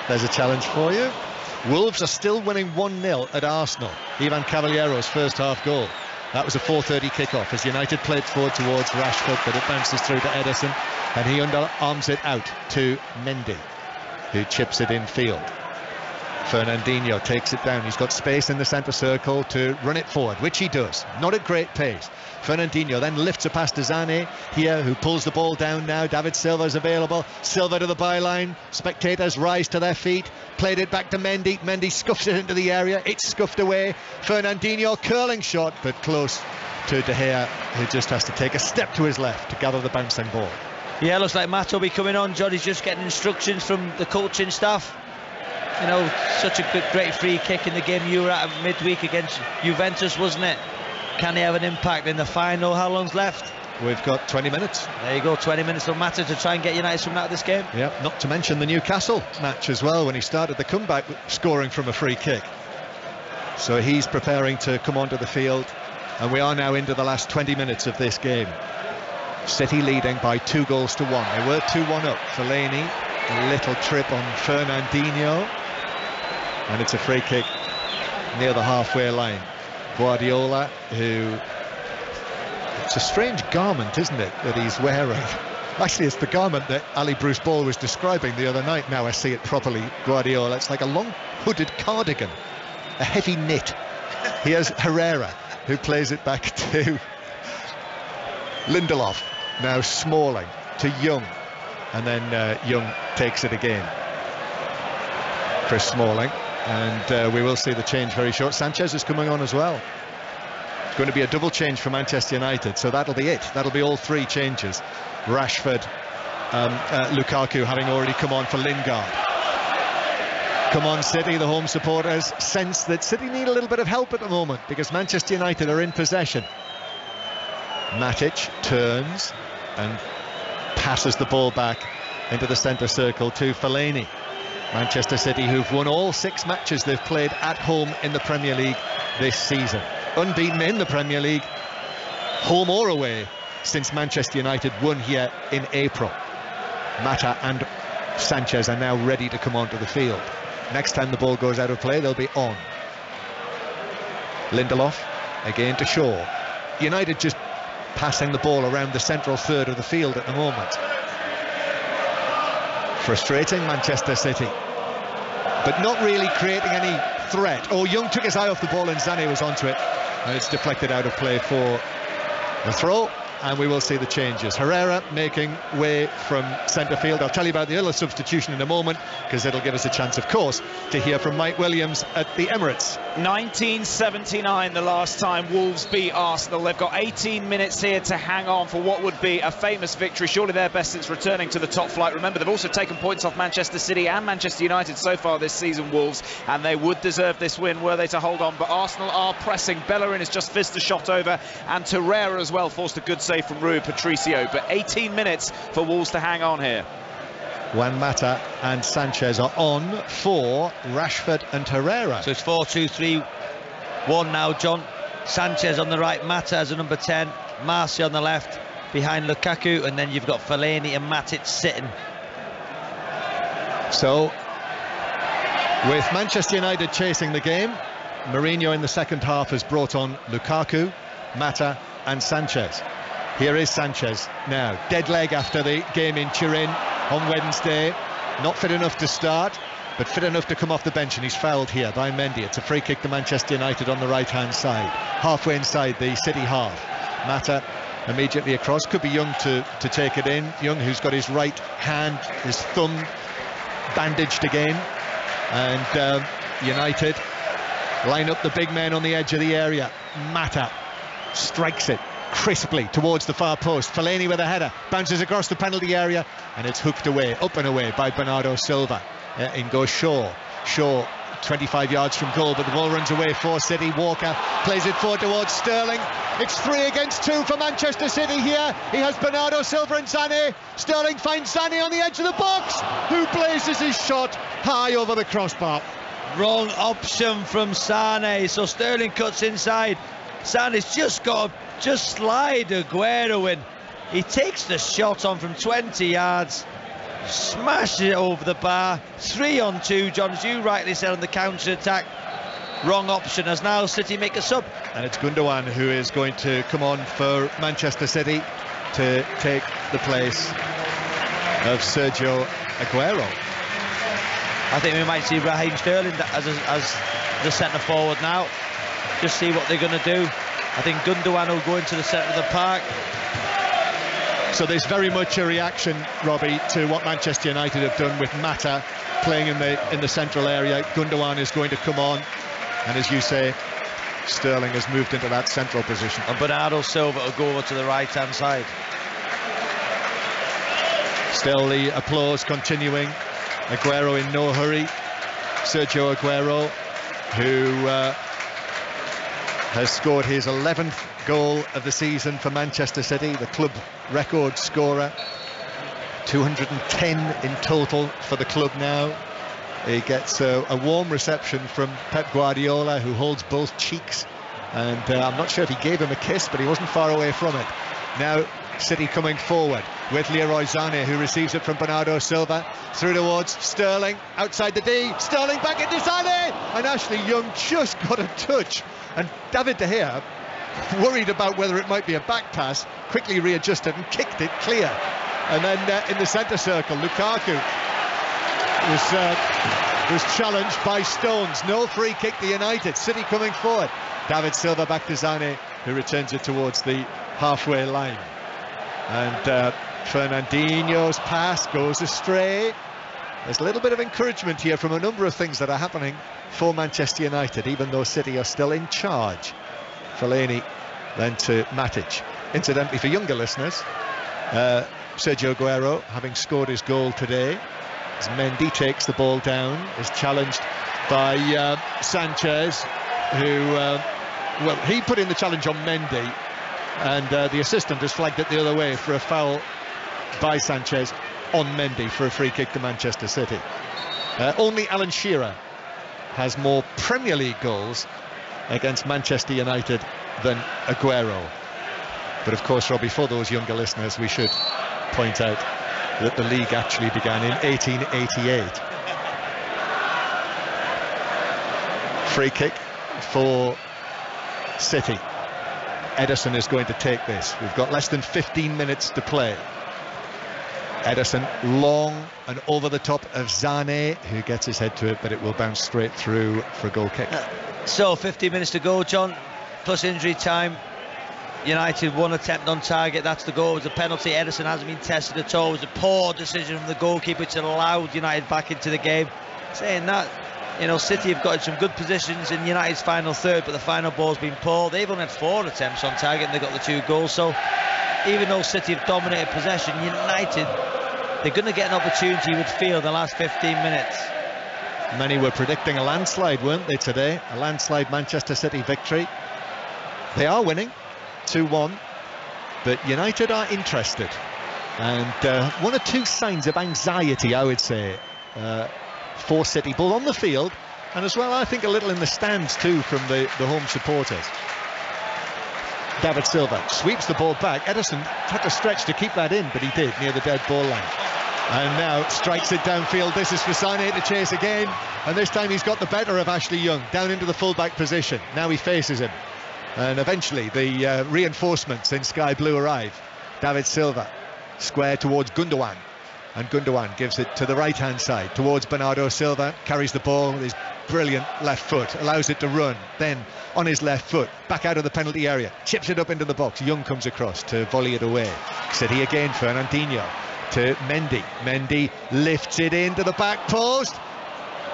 There's a challenge for you. Wolves are still winning 1-0 at Arsenal. Ivan Cavaliero's first half goal. That was a 4:30 kick-off as United played forward towards Rashford, but it bounces through to Ederson, and he underarms it out to Mendy, who chips it in field. Fernandinho takes it down. He's got space in the centre circle to run it forward, which he does. Not at great pace. Fernandinho then lifts a pass to Sané here, who pulls the ball down now. David Silva is available. Silva to the byline. Spectators rise to their feet. Played it back to Mendy. Mendy scuffs it into the area. It's scuffed away. Fernandinho, curling shot, but close to De Gea, who just has to take a step to his left to gather the bouncing ball. Yeah, looks like Matt will be coming on. Johnny's just getting instructions from the coaching staff. You know, such a great free kick in the game you were at midweek against Juventus, wasn't it? Can he have an impact in the final? How long's left? We've got 20 minutes. There you go, 20 minutes for Mata to try and get United something out of this game. Yeah, not to mention the Newcastle match as well, when he started the comeback scoring from a free kick. So he's preparing to come onto the field, and we are now into the last 20 minutes of this game. City leading by 2-1. They were 2-1 up. Fellaini A little trip on Fernandinho, and it's a free kick near the halfway line. Guardiola, who, it's a strange garment, isn't it, that he's wearing? Actually, it's the garment that Ali Bruce Ball was describing the other night. Now I see it properly, Guardiola. It's like a long hooded cardigan, a heavy knit. Here's Herrera, who plays it back to Lindelof. Now Smalling to Young, and then Young takes it again. Chris Smalling, and we will see the change very short. Sanchez is coming on as well. It's going to be a double change for Manchester United, so that'll be it. That'll be all three changes. Rashford, Lukaku having already come on for Lingard. Come on City, the home supporters sense that City need a little bit of help at the moment because Manchester United are in possession. Matic turns and passes the ball back into the centre circle to Fellaini. Manchester City, who've won all 6 matches they've played at home in the Premier League this season. Unbeaten in the Premier League, home or away, since Manchester United won here in April. Mata and Sanchez are now ready to come onto the field. Next time the ball goes out of play, they'll be on. Lindelof, again to Shaw. United just passing the ball around the central third of the field at the moment. Frustrating Manchester City, but not really creating any threat. Oh, Young took his eye off the ball and Sané was onto it, and it's deflected out of play for the throw. And we will see the changes. Herrera making way from centre field. I'll tell you about the other substitution in a moment, because it'll give us a chance, of course, to hear from Mike Williams at the Emirates. 1979, the last time Wolves beat Arsenal. They've got 18 minutes here to hang on for what would be a famous victory, surely their best since returning to the top flight. Remember, they've also taken points off Manchester City and Manchester United so far this season, Wolves, and they would deserve this win were they to hold on. But Arsenal are pressing. Bellerin has just fizzed a shot over, and Torreira as well forced a good save from Rui Patricio. But 18 minutes for Wolves to hang on here. Juan Mata and Sanchez are on for Rashford and Herrera. So it's 4-2-3-1 now, John. Sanchez on the right, Mata as a number 10, Martial on the left behind Lukaku, and then you've got Fellaini and Matic sitting. So with Manchester United chasing the game, Mourinho in the second half has brought on Lukaku, Mata and Sanchez. Here is Sanchez now, dead leg after the game in Turin on Wednesday. Not fit enough to start, but fit enough to come off the bench, and he's fouled here by Mendy. It's a free kick to Manchester United on the right-hand side, halfway inside the City half. Mata immediately across, could be Young to take it in. Young, who's got his right hand, his thumb bandaged again, and United line up the big men on the edge of the area. Mata strikes it crisply towards the far post. Fellaini with a header, bounces across the penalty area, and it's hooked away, up and away by Bernardo Silva. In goes Shaw. Shaw 25 yards from goal, but the ball runs away for City. Walker plays it forward towards Sterling. It's 3 against 2 for Manchester City here. He has Bernardo Silva and Sané. Sterling finds Sané on the edge of the box, who blazes his shot high over the crossbar. Wrong option from Sané, so Sterling cuts inside. Sané's just got to slide Aguero in. He takes the shot on from 20 yards, smashes it over the bar. 3-on-2, John, as you rightly said, on the counter-attack. Wrong option, as now City make a sub. And it's Gundogan who is going to come on for Manchester City to take the place of Sergio Aguero. I think we might see Raheem Sterling as the centre forward now. Just see what they're going to do. I think Gundogan will go into the centre of the park. So there's very much a reaction, Robbie, to what Manchester United have done with Mata playing in the central area. Gundogan is going to come on, and as you say, Sterling has moved into that central position. And Bernardo Silva will go over to the right-hand side. Still the applause continuing. Aguero in no hurry. Sergio Aguero, who has scored his 11th goal of the season for Manchester City, the club record scorer. 210 in total for the club now. He gets a warm reception from Pep Guardiola, who holds both cheeks, and I'm not sure if he gave him a kiss, but he wasn't far away from it. Now City coming forward with Leroy Sané, who receives it from Bernardo Silva, through towards Sterling, outside the D, Sterling back into Sané, and Ashley Young just got a touch, and David De Gea, worried about whether it might be a back pass, quickly readjusted and kicked it clear. And then in the centre circle, Lukaku was challenged by Stones. No free kick to United. City coming forward. David Silva back to Sané, who returns it towards the halfway line. And Fernandinho's pass goes astray. There's a little bit of encouragement here from a number of things that are happening for Manchester United, even though City are still in charge. Fellaini then to Matic. Incidentally, for younger listeners, Sergio Aguero, having scored his goal today, as Mendy takes the ball down, is challenged by Sanchez, who well, he put in the challenge on Mendy, and the assistant has flagged it the other way for a foul by Sanchez on Mendy for a free kick to Manchester City. Only Alan Shearer has more Premier League goals against Manchester United than Aguero. But of course, Robbie, for those younger listeners, we should point out that the league actually began in 1888. Free kick for City. Ederson is going to take this. We've got less than 15 minutes to play. Ederson long and over the top of Sané, who gets his head to it, but it will bounce straight through for a goal kick. So 15 minutes to go, John, plus injury time. United one attempt on target, that's the goal. It was a penalty. Ederson hasn't been tested at all. It was a poor decision from the goalkeeper, which allowed United back into the game. Saying that, you know, City have got in some good positions in United's final third, but the final ball's been poor. They've only had 4 attempts on target and they got the 2 goals. So even though City have dominated possession, United, they're going to get an opportunity, you would feel, in the last 15 minutes. Many were predicting a landslide, weren't they, today? A landslide Manchester City victory. They are winning 2-1, but United are interested, and 1 or 2 signs of anxiety, I would say, for City, both on the field and as well, I think, a little in the stands too, from the home supporters. David Silva sweeps the ball back. Ederson had to stretch to keep that in, but he did, near the dead ball line. And now strikes it downfield. This is for Sané to chase again, and this time he's got the better of Ashley Young, down into the full-back position. Now he faces him, and eventually the reinforcements in Sky Blue arrive. David Silva square towards Gundogan, and Gundogan gives it to the right-hand side towards Bernardo Silva, carries the ball with his brilliant left foot, allows it to run, then on his left foot back out of the penalty area, chips it up into the box. Young comes across to volley it away. City again, Fernandinho to Mendy. Mendy lifts it into the back post.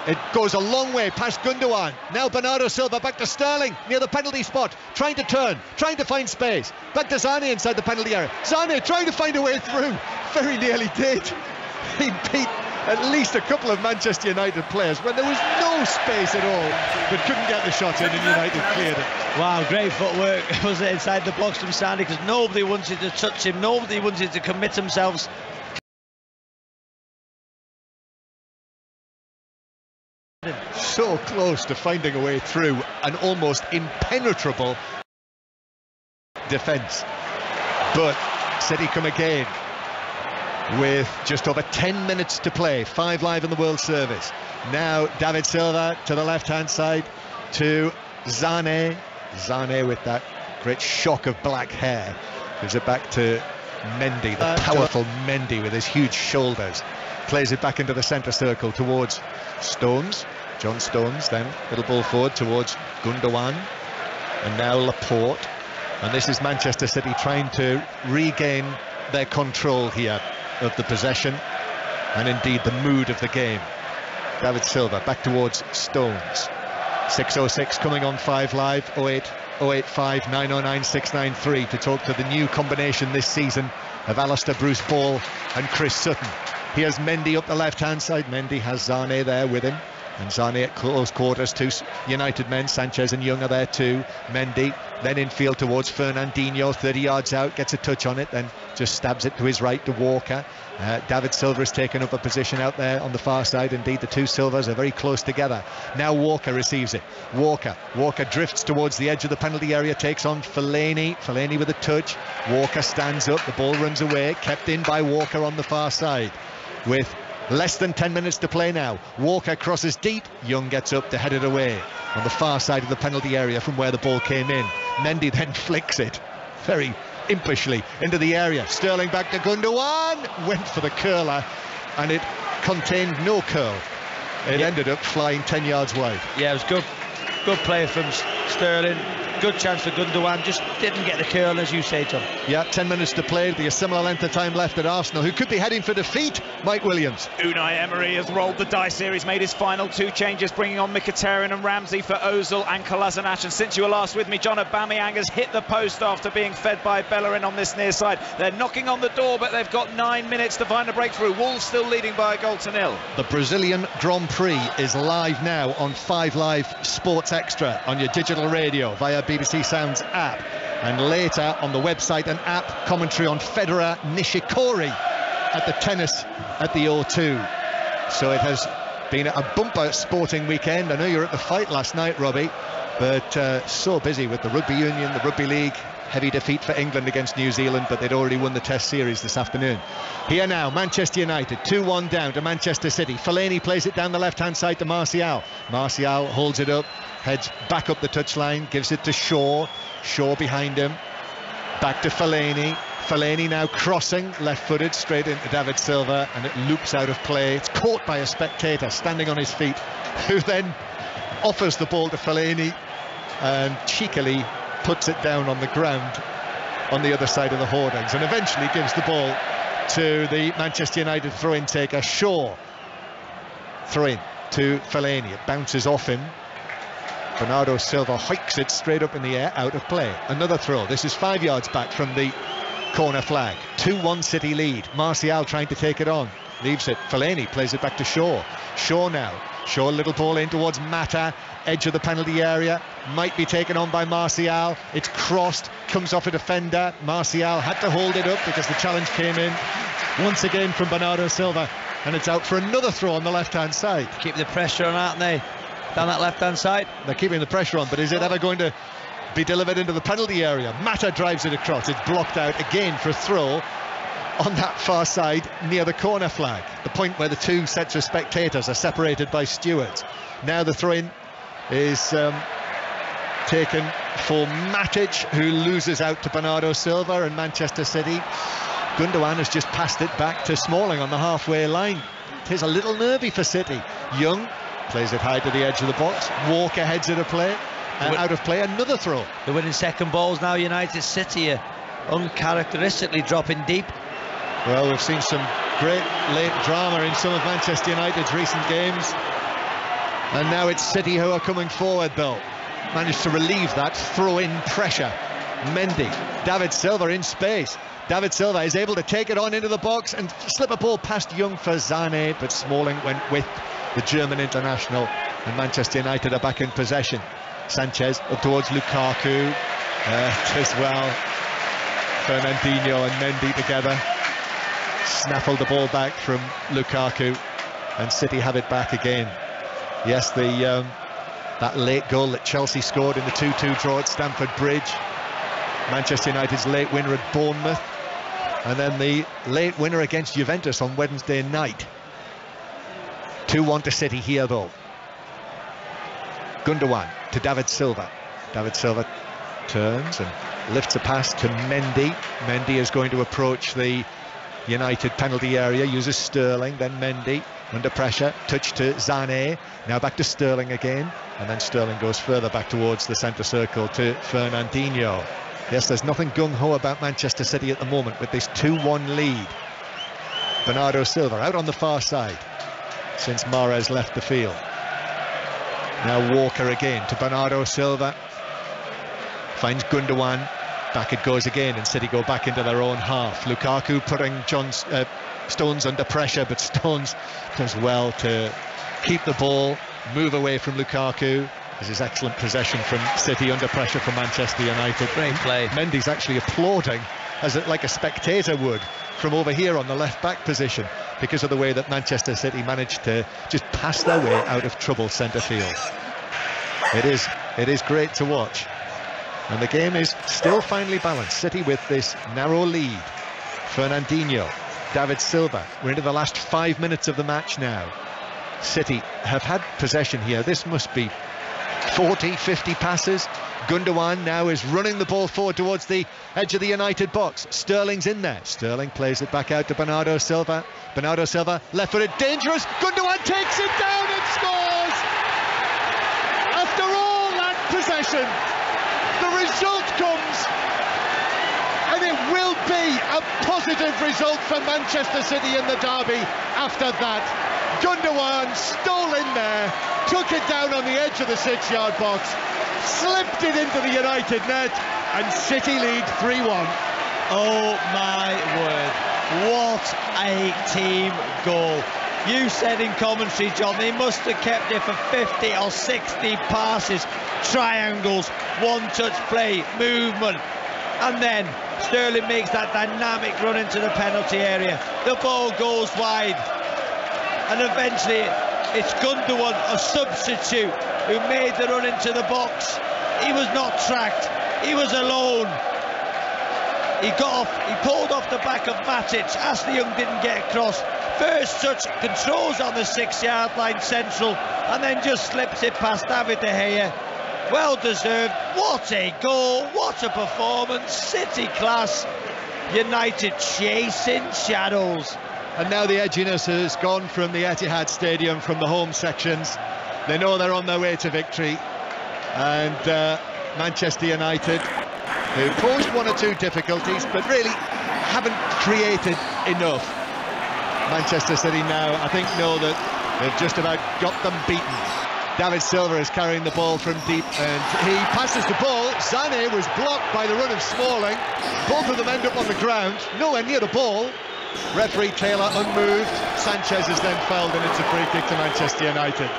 It goes a long way past Gundogan. Now Bernardo Silva back to Sterling near the penalty spot, trying to turn, trying to find space. Back to Sané inside the penalty area. Sané trying to find a way through. Very nearly did. He beat at least a couple of Manchester United players when there was no space at all, but couldn't get the shot in, and United cleared it. Wow, great footwork was it inside the box from Sané, because nobody wanted to touch him, nobody wanted to commit themselves. So close to finding a way through an almost impenetrable defence. But City come again with just over 10 minutes to play, 5 live in the World Service. Now David Silva to the left-hand side to Sané. Sané with that great shock of black hair. Gives it back to Mendy, the powerful Mendy with his huge shoulders. Plays it back into the centre circle towards Stones. John Stones then, little ball forward towards Gundogan. And now Laporte. And this is Manchester City trying to regain their control here of the possession and indeed the mood of the game. David Silva back towards Stones. 6:06 coming on 5 Live. 08 085 909 693 to talk to the new combination this season of Alistair Bruce Ball and Chris Sutton. Here's Mendy up the left hand side. Mendy has Sané there with him. And Zane at close quarters, 2 United men. Sanchez and Young are there too. Mendy then infield towards Fernandinho, 30 yards out, gets a touch on it, then just stabs it to his right to Walker. David Silva has taken up a position out there on the far side. Indeed, the two Silvas are very close together. Now Walker receives it. Walker drifts towards the edge of the penalty area, takes on Fellaini with a touch. Walker stands up, the ball runs away, kept in by Walker on the far side. With less than 10 minutes to play now, Walker crosses deep, Young gets up to head it away on the far side of the penalty area from where the ball came in. Mendy then flicks it very impishly into the area. Sterling back to Gundogan, went for the curler and it contained no curl. It ended up flying 10 yards wide. Yeah, it was good play from Sterling. Good chance for Gundogan, just didn't get the curl, as you say, Tom. Yeah, 10 minutes to play, a similar length of time left at Arsenal, who could be heading for defeat. Mike Williams. Unai Emery has rolled the dice here. He's made his final 2 changes, bringing on Mkhitaryan and Ramsey for Ozil and Kolasinac. And since you were last with me, John, Aubameyang has hit the post after being fed by Bellerin on this near side. They're knocking on the door, but they've got 9 minutes to find a breakthrough. Wolves still leading by a goal to nil. The Brazilian Grand Prix is live now on 5 Live Sports Extra on your digital radio via BBC Sounds app, and later on the website and app, commentary on Federer Nishikori at the tennis at the O2. So it has been a bumper sporting weekend. I know you were at the fight last night, Robbie, but so busy with the Rugby Union, the Rugby League. Heavy defeat for England against New Zealand, but they'd already won the Test series this afternoon. Here now, Manchester United 2-1 down to Manchester City. Fellaini plays it down the left-hand side to Martial. Martial holds it up, heads back up the touchline, gives it to Shaw. Shaw behind him, back to Fellaini. Fellaini now crossing, left-footed, straight into David Silva, and it loops out of play. It's caught by a spectator standing on his feet, who then offers the ball to Fellaini and cheekily puts it down on the ground on the other side of the hoardings, and eventually gives the ball to the Manchester United throw-in taker, Shaw. Throw-in to Fellaini. It bounces off him. Bernardo Silva hikes it straight up in the air, out of play. Another throw. This is 5 yards back from the corner flag. 2-1 City lead. Martial trying to take it on. Leaves it. Fellaini plays it back to Shaw. Shaw now. Shaw, little ball in towards Mata, edge of the penalty area, might be taken on by Martial. It's crossed, comes off a defender. Martial had to hold it up because the challenge came in once again from Bernardo Silva, and it's out for another throw on the left-hand side. Keep the pressure on, aren't they? Down that left-hand side. They're keeping the pressure on, but is it ever going to be delivered into the penalty area? Mata drives it across. It's blocked out again for a throw on that far side near the corner flag, the point where the two sets of spectators are separated by stewards. Now the throw-in is taken for Matic, who loses out to Bernardo Silva, and Manchester City. Gundogan has just passed it back to Smalling on the halfway line. It is a little nervy for City. Young plays it high to the edge of the box. Walker heads it out of play. Another throw. They're winning second balls now. United City are uncharacteristically dropping deep. Well, we've seen some great late drama in some of Manchester United's recent games, and now it's City who are coming forward, though. Managed to relieve that throw-in pressure. Mendy, David Silva in space. David Silva is able to take it on into the box and slip a ball past Young for Zane, but Smalling went with the German international, and Manchester United are back in possession. Sanchez up towards Lukaku as well. Fernandinho and Mendy together snaffled the ball back from Lukaku, and City have it back again. Yes, that late goal that Chelsea scored in the 2-2 draw at Stamford Bridge, Manchester United's late winner at Bournemouth, and then the late winner against Juventus on Wednesday night. 2-1 to City here, though. Gundogan to David Silva. David Silva turns and lifts a pass to Mendy. Mendy is going to approach the United penalty area, uses Sterling, then Mendy under pressure, touch to Zane, now back to Sterling again, and then Sterling goes further back towards the centre circle to Fernandinho. Yes, there's nothing gung-ho about Manchester City at the moment with this 2-1 lead. Bernardo Silva out on the far side since Mahrez left the field. Now Walker again to Bernardo Silva, finds Gundogan. Back it goes again, and City go back into their own half. Lukaku putting Stones under pressure, but Stones does well to keep the ball move away from Lukaku. This is excellent possession from City under pressure from Manchester United. Great play. Mendy's actually applauding like a spectator would from over here on the left-back position because of the way that Manchester City managed to just pass their way out of trouble centre field. It is great to watch. And the game is still finely balanced. City with this narrow lead. Fernandinho, David Silva. We're into the last 5 minutes of the match now. City have had possession here. This must be 40, 50 passes. Gundogan now is running the ball forward towards the edge of the United box. Sterling's in there. Sterling plays it back out to Bernardo Silva. Bernardo Silva, left-footed, dangerous. Gundogan takes it down and scores! After all that possession, the result comes, and it will be a positive result for Manchester City in the derby after that. Gundogan stole in there, took it down on the edge of the 6-yard box, slipped it into the United net, and City lead 3-1. Oh my word, what a team goal. You said in commentary, John, they must have kept it for 50 or 60 passes, triangles, one-touch play, movement, and then Sterling makes that dynamic run into the penalty area. The ball goes wide, and eventually it's Gundogan, a substitute, who made the run into the box. He was not tracked, he was alone. He got off, he pulled off the back of Matic. Ashley Young didn't get across. First touch, controls on the 6-yard line central, and then just slips it past David De Gea. Well deserved. What a goal, what a performance. City class, United chasing shadows. And now the edginess has gone from the Etihad Stadium, from the home sections. They know they're on their way to victory. And Manchester United, who posed one or two difficulties, but really haven't created enough. Manchester City now, I think, know that they've just about got them beaten. David Silva is carrying the ball from deep, and he passes the ball. Sané was blocked by the run of Smalling. Both of them end up on the ground, nowhere near the ball. Referee Taylor unmoved. Sanchez is then fouled, and it's a free kick to Manchester United.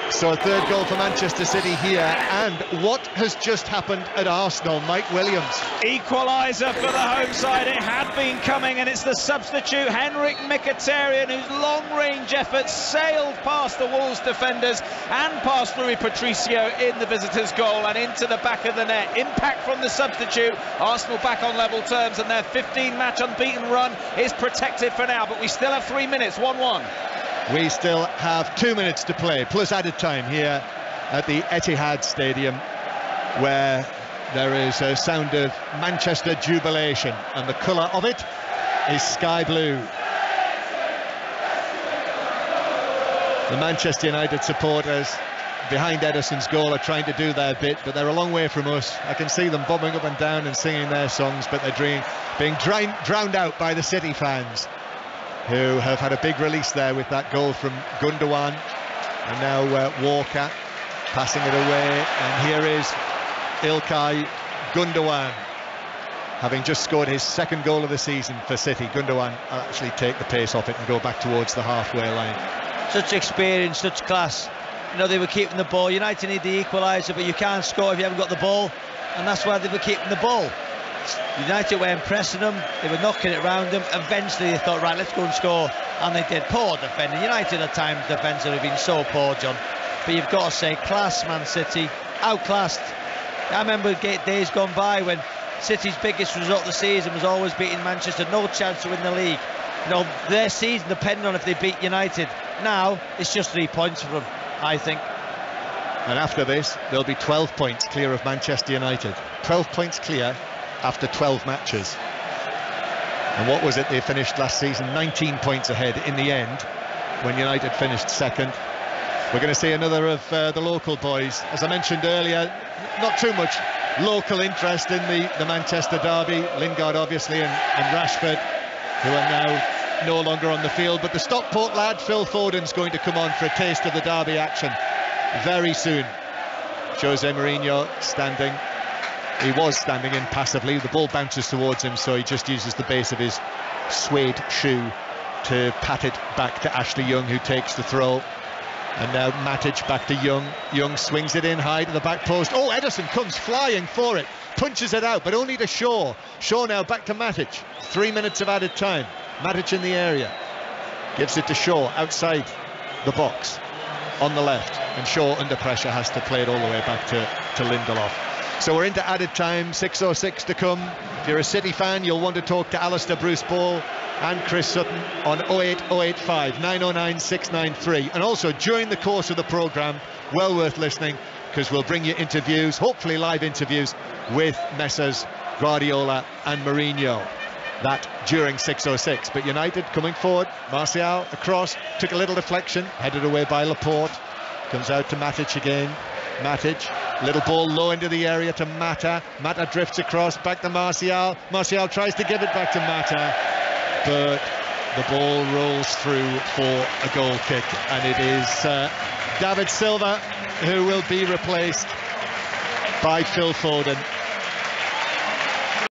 So a third goal for Manchester City here. And what has just happened at Arsenal? Mike Williams. Equaliser for the home side. It had been coming, and it's the substitute Henrik Mkhitaryan whose long-range effort sailed past the Wolves defenders and past Rui Patricio in the visitors' goal and into the back of the net. Impact from the substitute. Arsenal back on level terms, and their 15-match unbeaten run is protected for now, but we still have 3 minutes, 1-1. We still have 2 minutes to play, plus added time here at the Etihad Stadium, where there is a sound of Manchester jubilation, and the colour of it is sky blue. The Manchester United supporters behind Ederson's goal are trying to do their bit, but they're a long way from us. I can see them bobbing up and down and singing their songs, but they're being drowned out by the City fans, who have had a big release there with that goal from Gundogan. And now Walker passing it away, and here is Ilkay Gundogan, having just scored his second goal of the season for City. Gundogan will actually take the pace off it and go back towards the halfway line. Such experience, such class. You know, they were keeping the ball. United need the equaliser, but you can't score if you haven't got the ball, and that's why they were keeping the ball. United were impressing them, they were knocking it round them. Eventually they thought, right, let's go and score, and they did. Poor defending. United at times defensively have been so poor, John, but you've got to say, class Man City, outclassed. I remember days gone by when City's biggest result of the season was always beating Manchester, no chance to win the league. You know, their season depended on if they beat United. Now it's just 3 points for them, I think. And after this they'll be 12 points clear of Manchester United. 12 points clear after 12 matches. And what was it they finished last season? 19 points ahead in the end, when United finished second. We're going to see another of the local boys. As I mentioned earlier, not too much local interest in the Manchester derby. Lingard obviously, and Rashford, who are now no longer on the field. But the Stockport lad Phil Foden's going to come on for a taste of the derby action very soon. Jose Mourinho standing. He was standing in passively. The ball bounces towards him, so he just uses the base of his suede shoe to pat it back to Ashley Young, who takes the throw. And now Matic back to Young. Young swings it in high to the back post. Oh, Ederson comes flying for it. Punches it out, but only to Shaw. Shaw now back to Matic. 3 minutes of added time. Matic in the area. Gives it to Shaw outside the box on the left. And Shaw under pressure has to play it all the way back to Lindelof. So we're into added time, 6:06 to come. If you're a City fan, you'll want to talk to Alistair Bruce Ball and Chris Sutton on 08085 909 693. And also during the course of the programme, well worth listening, because we'll bring you interviews, hopefully live interviews, with Messrs Guardiola and Mourinho. That during 6:06. But United coming forward, Martial across, took a little deflection, headed away by Laporte, comes out to Matic again. Matic, little ball low into the area to Mata. Mata drifts across, back to Martial. Martial tries to give it back to Mata, but the ball rolls through for a goal kick, and it is David Silva who will be replaced by Phil Foden.